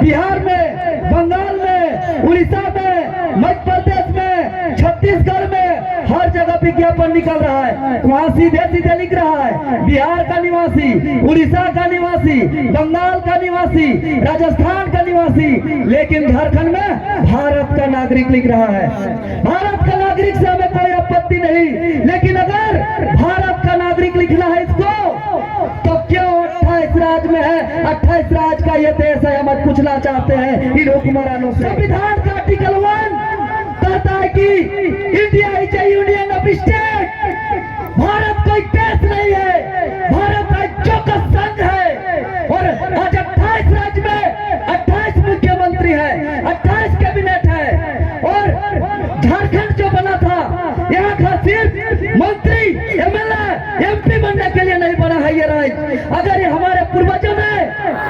बिहार में, बंगाल में, उड़ीसा में, मध्य प्रदेश में, छत्तीसगढ़ में हर जगह विज्ञापन निकल रहा है। वहाँ सीधे सीधे लिख रहा है बिहार का निवासी, उड़ीसा का निवासी, बंगाल का निवासी, राजस्थान का निवासी, लेकिन झारखंड में भारत का नागरिक लिख रहा है। भारत का नागरिक से हमें कोई आपत्ति नहीं, लेकिन अगर भारत का नागरिक लिखना है इसको तो क्यों 28 राज्य में है? 28 राज्य का ये देश है, हम पूछना चाहते हैं इन हुक्मरानों से। संविधान का आर्टिकल 1 कहता है कि India is A union of state. Bharat कोई देश नहीं है, भारत एक चौकस संघ है। और आज 28 राज्य में 28 मुख्यमंत्री है, 28 कैबिनेट है। और झारखंड जो बना था यहाँ का सिर्फ मंत्री, एमएलए, एमपी बनने के लिए नहीं बना है ये राज्य। अगर ये हमारे पूर्वजों ने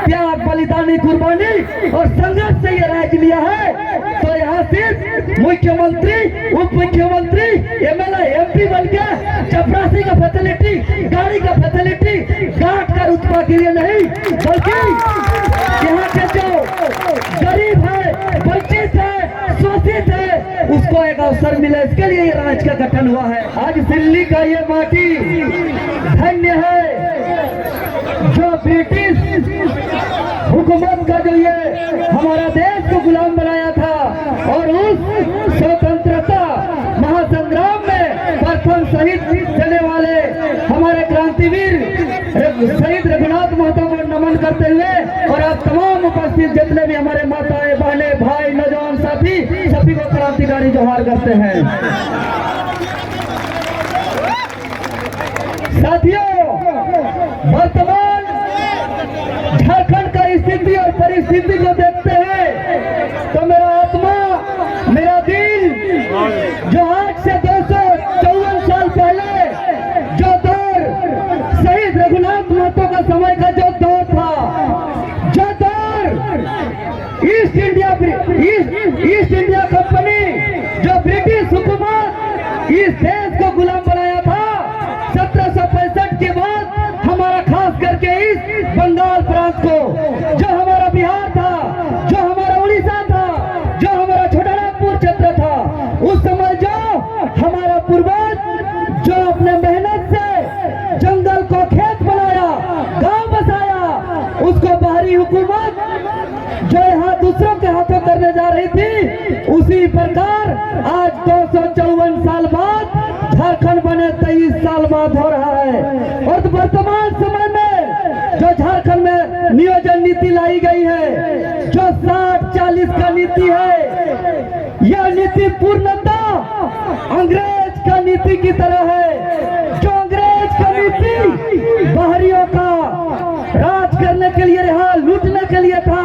त्याग, बलिदानी, कुर्बानी और संघर्ष से ये राज्य लिया है तो यहाँ सिर्फ मुख्यमंत्री, उप मुख्यमंत्री, एमएलए, एमपी बन के चपरासी का फैसिलिटी, गाड़ी का फैसिलिटी, गार्ड का रुतबा के लिए नहीं, बल्कि यहाँ के जो गरीब है, वंचित है, शोषित है, उसको एक अवसर मिले, इसके लिए ये राज्य का गठन हुआ है। आज दिल्ली का ये माटी धन्य है जो ब्रिटिश हुकूमत का जो ये हमारा देश को गुलाम बनाया था और उस स्वतंत्रता महासंग्राम में प्रथम शहीद देने वाले हमारे क्रांतिवीर शहीद रघुनाथ महतो को नमन करते हुए और आप तमाम उपस्थित जितने भी हमारे माताएं, बहने, भाई, नौजवान साथी सभी को क्रांतिकारी जोहार करते हैं। साथियों, वर्तमान झारखंड का स्थिति और परिस्थिति को देखते हैं तो मेरा आत्मा, मेरा दिल जो आज से 254 साल पहले जो दौर शहीद रघुनाथ महतो का समय का जो दौर था, जो दौर ईस्ट इंडिया कंपनी, जो ब्रिटिश हुकूमत इस देश को गुलाम बनाया था 1765 के बाद, हमारा खास करके इस बंगाल प्रांत को, जो हमारा बिहार था, जो हमारा उड़ीसा था, जो हमारा छोटानागपुर क्षेत्र था, उस समय जो हमारा पूर्वज जो अपने मेहनत से जंगल को खेत बनाया, गांव बसाया, उसको बाहरी हुकूमत जो यहाँ दूसरों के हाथों करने जा रही थी, उसी प्रकार आज 254 साल बाद झारखंड बने 23 साल बाद हो रहा है। और वर्तमान समय में जो झारखंड में नियोजन नीति लाई गई है, जो 60-40 का नीति है, यह नीति पूर्णतः अंग्रेज का नीति की तरह है। जो अंग्रेज का नीति बाहरियों का राज करने के लिए रहा, लूटने के लिए था,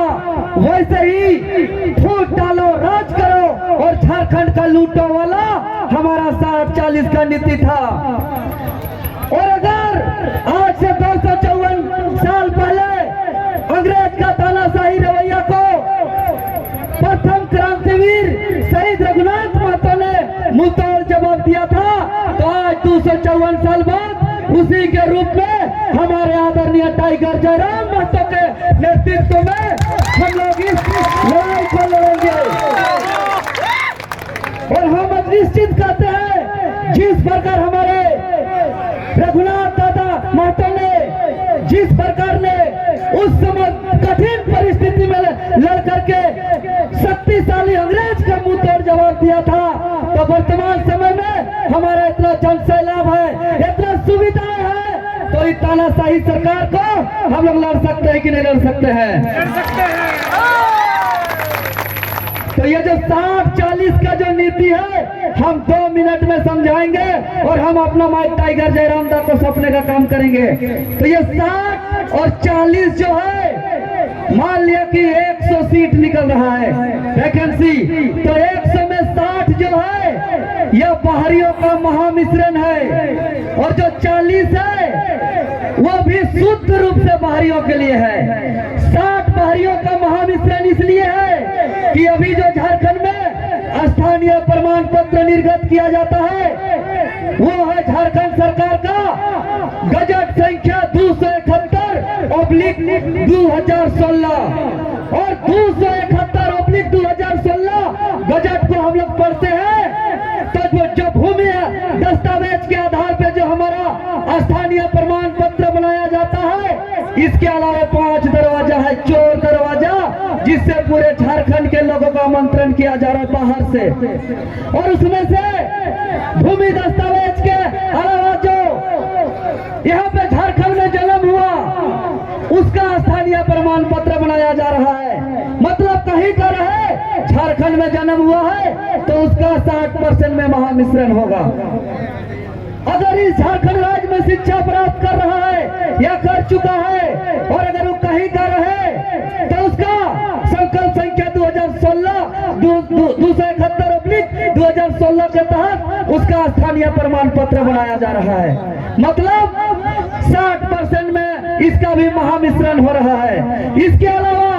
वैसे ही फूट डालो, राज करो, और झारखंड का लूटो वाला हमारा 60-40 का नीति था। और अगर आज से 254 साल पहले अंग्रेज का तानाशाही रवैया को प्रथम क्रांतिवीर शहीद रघुनाथ महतो ने मुंहतोड़ जवाब दिया था, तो आज 254 साल बाद उसी के रूप में हमारे आदरणीय टाइगर जयराम महतो के नेतृत्व में हम लोग इस लड़ाई को लड़ेंगे। और हम निश्चित कहते हैं, जिस प्रकार हमारे रघुनाथ दादा महतो ने, जिस प्रकार ने उस समय कठिन परिस्थिति में लड़ करके शक्तिशाली अंग्रेज का मुंह तोड़ जवाब दिया था, तो वर्तमान समय में हमारा इतना जनसैलाब है, इतना सुविधाएं है, तो इस तानाशाही सरकार को हम लोग लड़ सकते हैं कि नहीं लड़ सकते हैं? तो ये जो 60-40 का जो नीति है, हम 2 मिनट में समझाएंगे और हम अपना माइक टाइगर जयराम दा को सौंपने का काम करेंगे। तो ये 60 और 40 जो है, मान लिया कि 100 सीट निकल रहा है वैकेंसी, तो 100 में 60 जो है यह बाहरियों का महामिश्रण है, और जो 40 है वो भी शुद्ध रूप से बाहरियों के लिए है। 60 बाहरियों का महामिश्रण इसलिए है कि अभी जो झारखंड में स्थानीय प्रमाण पत्र निर्गत किया जाता है, वो है झारखंड सरकार का गजट संख्या 271 और 2016 और 271/2016 बजट को हम लोग पढ़ते हैं तो जो भूमि दस्तावेज के आधार पे जो हमारा स्थानीय प्रमाण पत्र बनाया जाता है, इसके अलावा 5 दरवाजा है, चोर दरवाजा, जिससे पूरे झारखंड के लोगों का आमंत्रण किया जा रहा है बाहर से। और उसमें से भूमि दस्तावेज के अलावा जो यहाँ पे झारखंड में जन्म हुआ उसका स्थानीय प्रमाण पत्र बनाया जा रहा है। मतलब कहीं का रहे झारखंड में जन्म हुआ है तो उसका 60% में महामिश्रण होगा। अगर इस झारखंड राज्य में शिक्षा प्राप्त कर रहा है या कर चुका है और अगर वो कहीं का रहे तो उसका संकल्प संख्या 271/2016 के तहत उसका स्थानीय प्रमाण पत्र बनाया जा रहा है। मतलब 60% में इसका भी महामिश्रण हो रहा है। इसके अलावा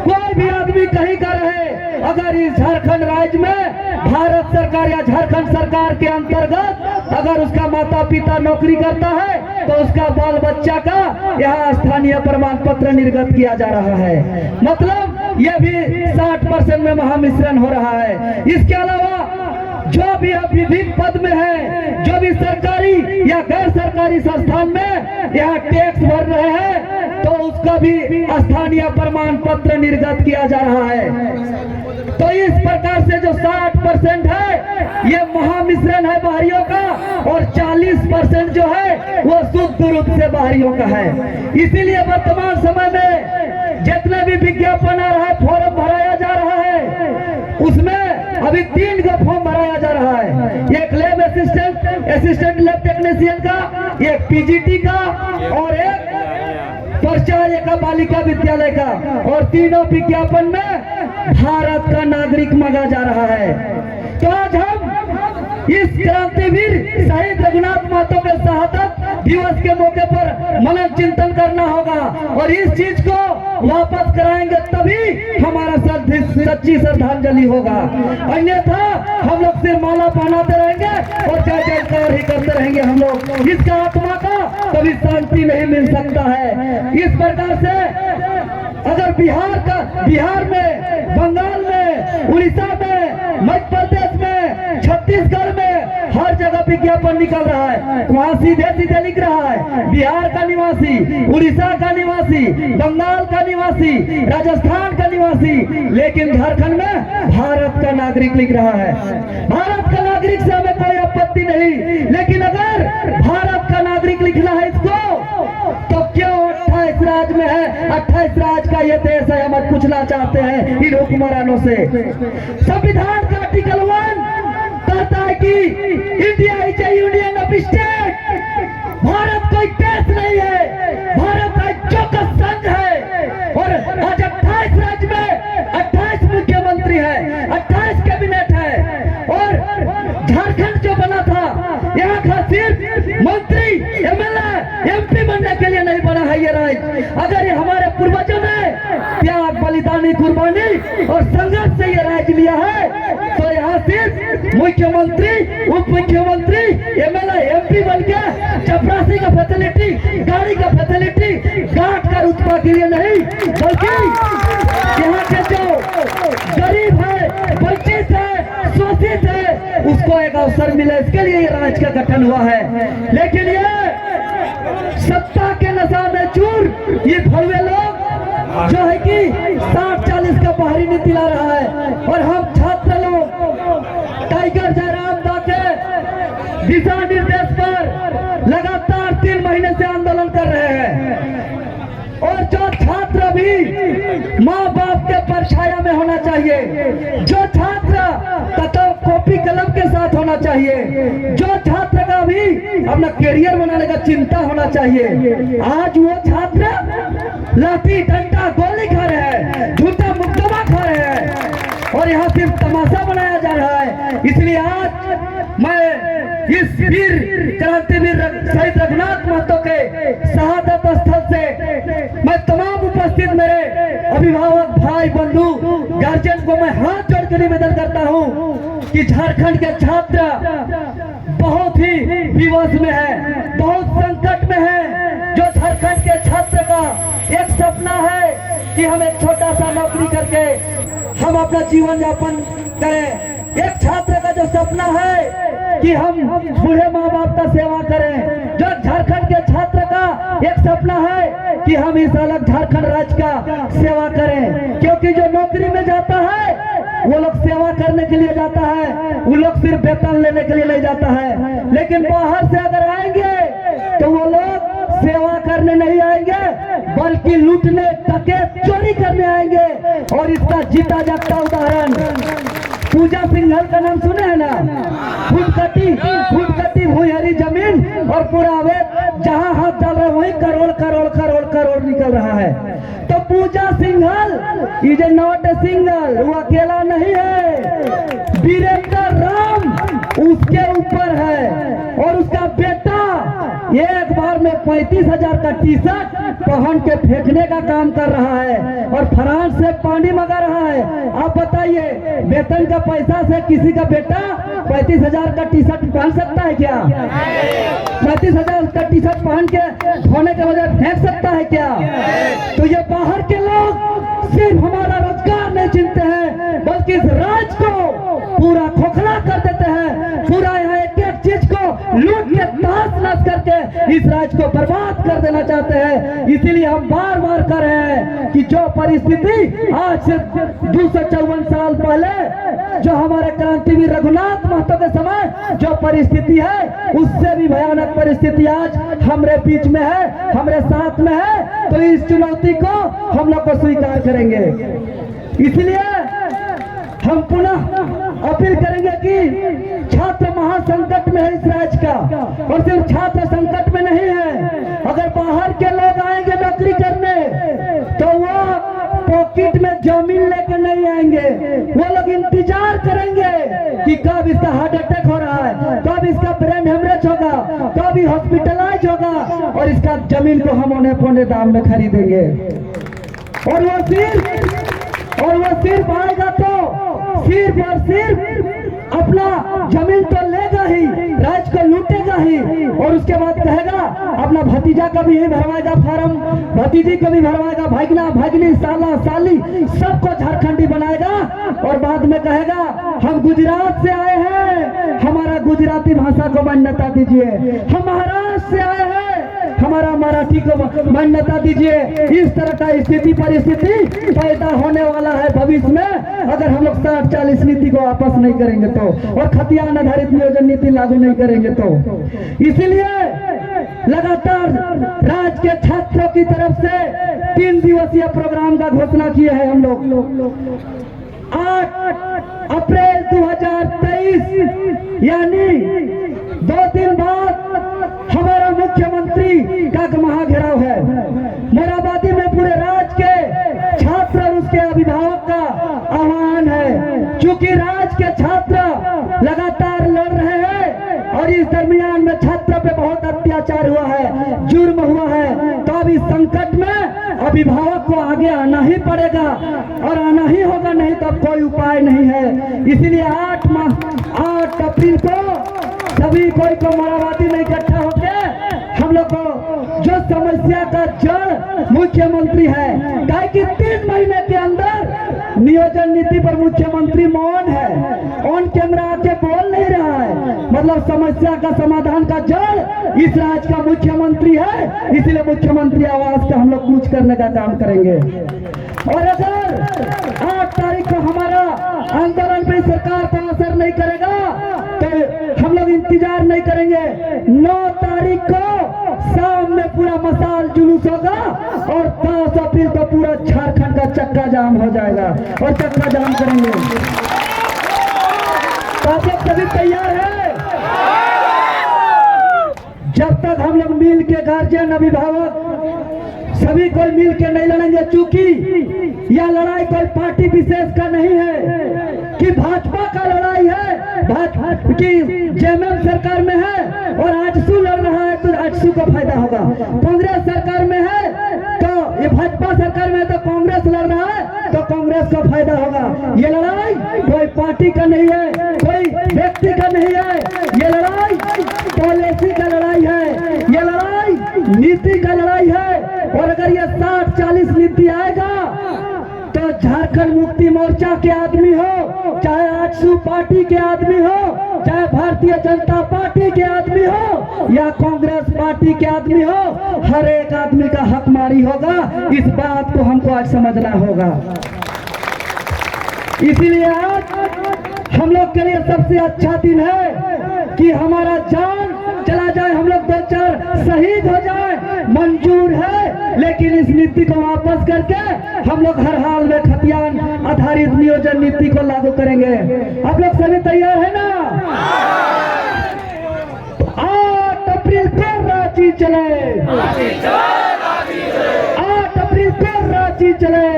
कोई भी आदमी कहीं का रहे, अगर इस झारखंड राज्य में भारत सरकार या झारखंड सरकार के अंतर्गत अगर उसका माता पिता नौकरी करता है तो उसका बाल बच्चा का यहाँ स्थानीय प्रमाण पत्र निर्गत किया जा रहा है। मतलब यह भी 60% में महामिश्रण हो रहा है। इसके अलावा जो भी आप विभिन्न पद में है, जो भी सरकारी या गैर सरकारी संस्थान में यहाँ टैक्स भर रहे हैं तो उसका भी स्थानीय प्रमाण पत्र निर्गत किया जा रहा है। तो इस प्रकार से जो 60% है ये महामिश्रण है बाहरियों का और 40% जो है वो शुद्ध रूप से बाहरियों का है। इसीलिए वर्तमान समय में जितने भी विज्ञापन आ रहा है, फॉर्म भराया जा रहा है, उसमें अभी 3 का फॉर्म भराया जा रहा है। एक लैब असिस्टेंट लैब टेक्नीशियन का, एक पीजीटी का और एक प्राचार्य का बालिका विद्यालय का, और तीनों विज्ञापन में भारत का नागरिक मांगा जा रहा है। तो आज हम इस क्रांतिवीर शहीद रघुनाथ महतो के शहादत दिवस के मौके पर मनन चिंतन करना होगा और इस चीज को वापस कराएंगे तभी हमारा सच्ची श्रद्धांजलि होगा। अन्यथा हम लोग सिर्फ माला पहनाते रहेंगे और जय जयकार ही करते रहेंगे। हम लोग इसका आत्मा का कभी शांति नहीं मिल सकता है। इस प्रकार से अगर बिहार में, बंगाल में, उड़ीसा में, मध्य प्रदेश में, छत्तीसगढ़ में हर जगह विज्ञापन निकल रहा है, वहाँ सीधे सीधे लिख रहा है बिहार का निवासी, उड़ीसा का निवासी, बंगाल का निवासी, राजस्थान का निवासी, लेकिन झारखंड में भारत का नागरिक लिख रहा है। भारत का नागरिक से हमें कोई आपत्ति नहीं, लेकिन अगर भारत का नागरिक लिखना है इसको तो क्यों 28 राज्य में है? 28 राज्य का ये देश है, हम पूछना चाहते हैं इन हुक्मरानों से। संविधान का आर्टिकल 1 कहता है कि India is A union of state. Bharat कोई देश नहीं है, भारत एक चौकस संघ है। और आज 28 राज्य में 28 मुख्यमंत्री है, 28 कैबिनेट है। और झारखंड जो बना था यहाँ का सिर्फ मंत्री, एमएलए, एमपी बनने के लिए नहीं बना है ये राज्य। अगर ये हमारे पूर्वजों ने त्याग, बलिदानी, कुर्बानी और संघर्ष से ये राज्य लिया है तो यहाँ सिर्फ मुख्यमंत्री, उप मुख्यमंत्री, एमएलए, एमपी बन के चपरासी का फैसिलिटी, गाड़ी का फैसिलिटी, गार्ड का रुतबा के लिए नहीं, बल्कि यहाँ के जो गरीब है, वंचित है, शोषित है, उसको एक अवसर मिले, इसके लिए ये राज्य का गठन हुआ है। लेकिन ये सत्ता के नशा में चूर ये भड़वे लोग जो है कि 60-40 का बाहरी नीति ला रहा है और हम छात्र लोग टाइगर जयराम दा के दिशा निर्देश पर लगातार 3 महीने से आंदोलन कर रहे हैं। और जो छात्र भी माँ बाप के परछाया में होना चाहिए, जो छात्र तथा कॉपी कलम के साथ होना चाहिए, जो छात्र का भी अपना करियर बनाने का चिंता होना चाहिए, आज वो छात्र लाठी, डंडा, गोली खा रहे हैं, झूठा मुकदमा खा रहे हैं और यहाँ सिर्फ तमाशा बनाया जा रहा है। इसलिए आज मैं इस वीर क्रांतिवीर शहीद रघुनाथ महतो के शहादत स्थल से मैं तमाम उपस्थित मेरे अभिभावक, भाई, बंधु, गार्जियन को मैं हाथ जोड़ कर निवेदन करता हूँ कि झारखंड के छात्र बहुत ही विवश में है, बहुत संकट में है। जो झारखंड के छात्र का एक सपना है कि हम एक छोटा सा नौकरी करके हम अपना जीवन यापन करें। एक छात्र का जो सपना है कि हम बूढ़े माँ बाप का सेवा करें। जो झारखंड के छात्र का एक सपना है कि हम इस अलग झारखंड राज्य का सेवा करें, क्योंकि जो नौकरी में जाता है वो लोग सेवा करने के लिए जाता है, वो लोग सिर्फ वेतन लेने के लिए नहीं जाता है। लेकिन बाहर से अगर आएंगे तो वो लोग सेवा करने नहीं आएंगे, बल्कि लूटने, डकैत, चोरी करने आएंगे। और इसका जीता जागता उदाहरण पूजा सिंघल का नाम सुने हैं ना। फुटकटी भूहरी जमीन और पूरा अवैध, जहां हाथ डाल रहे वहीं करोड़ करोड़ करोड़ करोड़ निकल रहा है। तो Pooja Singhal is not a single, वो अकेला नहीं है, वीरेंद्र राम उसके ऊपर है। और उसका बेटा एक बार में 35,000 का टी शर्ट पहन के फेंकने का काम कर रहा है और फ्रांस से पानी मंगा रहा है। आप बताइए, वेतन का पैसा से किसी का बेटा 35,000 का टी शर्ट पहन सकता है क्या? 35,000 का टी शर्ट पहन के धोने के बजाय फेंक सकता है क्या? तो ये बाहर के लोग सिर्फ हमारा रोजगार नहीं चिंते हैं, बल्कि इस राज को पूरा खोखला कर देते हैं। पूरा यहाँ एक एक चीज को लूट के तहस नहस करके इस राज्य को बर्बाद कर देना चाहते हैं। इसीलिए हम बार बार कर रहे हैं कि जो परिस्थिति आज से 254 साल पहले जो हमारे क्रांतिवीर रघुनाथ महतो के समय जो परिस्थिति है, उससे भी भयानक परिस्थिति आज हमारे बीच में है, हमारे साथ में है। तो इस चुनौती को हम लोग को स्वीकार करेंगे। इसलिए हम पुनः अपील करेंगे कि छात्र महासंकट में है इस राज्य का, और सिर्फ छात्र संकट में नहीं है। अगर बाहर के लोग आएंगे नौकरी करने तो वो पॉकेट में जमीन लेकर नहीं आएंगे, वो लोग इंतजार करेंगे कि कब इसका हार्ट अटैक हो रहा है, कब इसका ब्रेन हेमरेज होगा, कब ये हॉस्पिटलाइज होगा, और इसका जमीन को हम औने पौने दाम में खरीदेंगे। और वो सिर्फ आएगा तो सिर्फ और सिर्फ अपना जमीन तो लेगा ही, राज्य को लूटेगा ही, और उसके बाद कहेगा अपना भतीजा का भी भरवाएगा फॉर्म, भतीजी को भी भरवाएगा, भागना भागनी, साला साली सबको झारखंडी बनाएगा। और बाद में कहेगा हम गुजरात से आए हैं, हमारा गुजराती भाषा को मान्यता दीजिए, हम महाराष्ट्र से आए हैं, हमारा मराठी को मान्यता दीजिए। इस तरह का स्थिति परिस्थिति पैदा होने वाला है भविष्य में, अगर हम लोग 60-40 नीति को वापस नहीं करेंगे तो, और खतियान आधारित नियोजन नीति लागू नहीं करेंगे तो। इसीलिए लगातार राज्य के छात्रों की तरफ से 3 दिवसीय प्रोग्राम का घोषणा किए हैं हम लोग। 8 अप्रैल 2023 यानी 2 दिन बाद हमारा मुख्यमंत्री का महाघेराव है। मोराबादी में पूरे राज्य के छात्र और उसके अभिभावक का आह्वान है। चूंकि राज्य के छात्र लगातार लड़ रहे हैं और इस दरमियान में छात्रों पे बहुत अत्याचार हुआ है, जुर्म हुआ है, तो अब इस संकट में अभिभावक को आगे आना ही पड़ेगा और आना ही होगा, नहीं तो कोई उपाय नहीं है। इसलिए 8 अप्रैल को सभी कोई को मोराबादी में इकट्ठा होकर हम लोग को जो समस्या का जड़ मुख्यमंत्री है, कहे कि 3 महीने के अंदर नियोजन नीति पर मुख्यमंत्री मौन है, ऑन कैमरा आके बोल नहीं रहा है, मतलब समस्या का समाधान का जड़ इस राज्य का मुख्यमंत्री है। इसलिए मुख्यमंत्री आवास का हम लोग कूच करने का काम करेंगे। और अगर 8 तारीख को हमारा आंदोलन पे सरकार को असर नहीं करेगा तो हम लोग इंतजार नहीं करेंगे। 9 तारीख को शाम में पूरा मसाल जुलूस होगा और 10 अप्रैल को पूरा झारखंड का चक्का जाम हो जाएगा और चक्का जाम करेंगे। तो आप लोग सभी तैयार है? जब तक हम लोग मिल के गार्जियन, अभिभावक सभी कोई मिल के नहीं लड़ेंगे, चूंकि यह लड़ाई कोई पार्टी विशेष का नहीं है कि भाजपा का लड़ाई है, भाजपा की जेएमएम सरकार में है और आजसू लड़ रहा है तो आजसू को फायदा होगा, कांग्रेस सरकार में है तो ये भाजपा सरकार में है तो कांग्रेस लड़ रहा है तो कांग्रेस को फायदा होगा। ये लड़ाई कोई पार्टी का नहीं है, कोई व्यक्ति का नहीं है, ये लड़ाई पॉलिसी का लड़ाई है, ये लड़ाई नीति का लड़ाई है, झारखंड मुक्ति मोर्चा के आदमी हो, चाहे आजसू पार्टी के आदमी हो, चाहे भारतीय जनता पार्टी के आदमी हो या कांग्रेस पार्टी के आदमी हो, हर एक आदमी का हकमारी होगा। इस बात को हमको आज समझना होगा। इसीलिए आज हम लोग के लिए सबसे अच्छा दिन है कि हमारा जान चला जाए, हम लोग 2-4 शहीद हो जाए, मंजूर है, लेकिन इस नीति को वापस करके हम लोग हर हाल में खतियान आधारित नियोजन नीति को लागू करेंगे। आप लोग सभी तैयार है ना? 8 अप्रैल को रांची चले, 8 अप्रैल को रांची चले,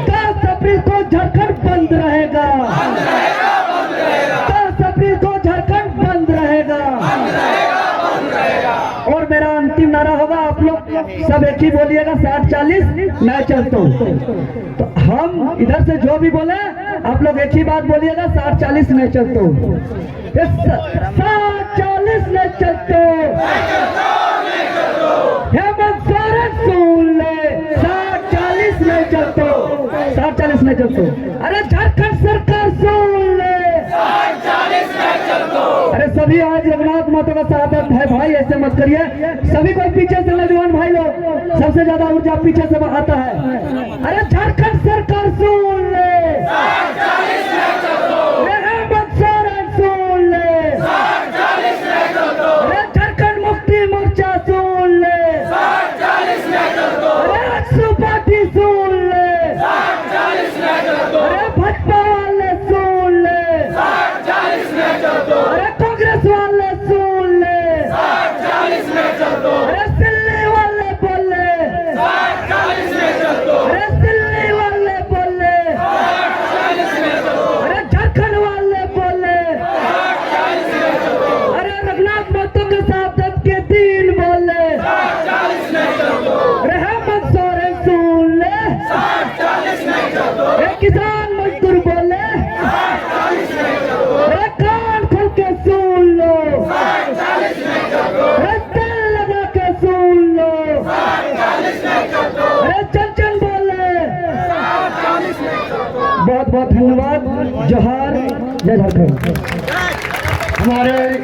10 अप्रैल को झारखंड बंद रहेगा, 10 अप्रैल को झारखंड बंद रहेगा। और मेरा अंतिम नारा होगा, आप लोग सब एक ही बोलिएगा, 60-40 मैं चलता हूँ। तो हम इधर से जो भी बोले आप लोग एक ही बात बोलिएगा, 60-40 मैं चलता हूँ, 60-40 मैं चलता हूँ। हेमंत सोरेन सुन ले, 60-40 में चलते, 60-40 में चलते। अरे झारखंड सरकार सुन ले, 60-40 में चलते। अरे सभी आज रघुनाथ महतो का शहादत है भाई, ऐसे मत करिए। सभी को पीछे से नौजवान भाई लोग, सबसे ज्यादा ऊर्जा पीछे से आता है। अरे झारखंड सरकार सुन ले, 60-40 में चलते। हेमंत सोरेन सुन ले, 60-40 में चलते। अरे झारखंड मुक्ति मोर्चा सुन ले, 60-40 में चलते। अरे आजसू पार्टी सुन ले, 60-40 में चलते। अरे भाजपा वाले सुन ले, 60-40 में चलते। अरे कांग्रेस वाले सुन ले, 60-40 में चलते। अरे दिल्ली वाले बोले, 60-40 में चलते। अरे दिल्ली वाले बोले, 60-40 में चलते। अरे झारखंड वाले बोले, 60-40 में चलते। अरे रघुनाथ महतो के शहादत के दिन बोले, 60-40 में चलते। अरे हेमंत सोरेन सुन ले, 60-40 में चलते। अरे किसान मजदूर बोले, 60-40 में चलते। अरे कान खोल के सुन लो, 60-40 में चलते। अरे दिल लगा के सुन लो, 60-40 में चलते। अरे चंचल बोले, 60-40 में चलते। बहुत बहुत धन्यवाद। जोहार, जय झारखंड। हमारे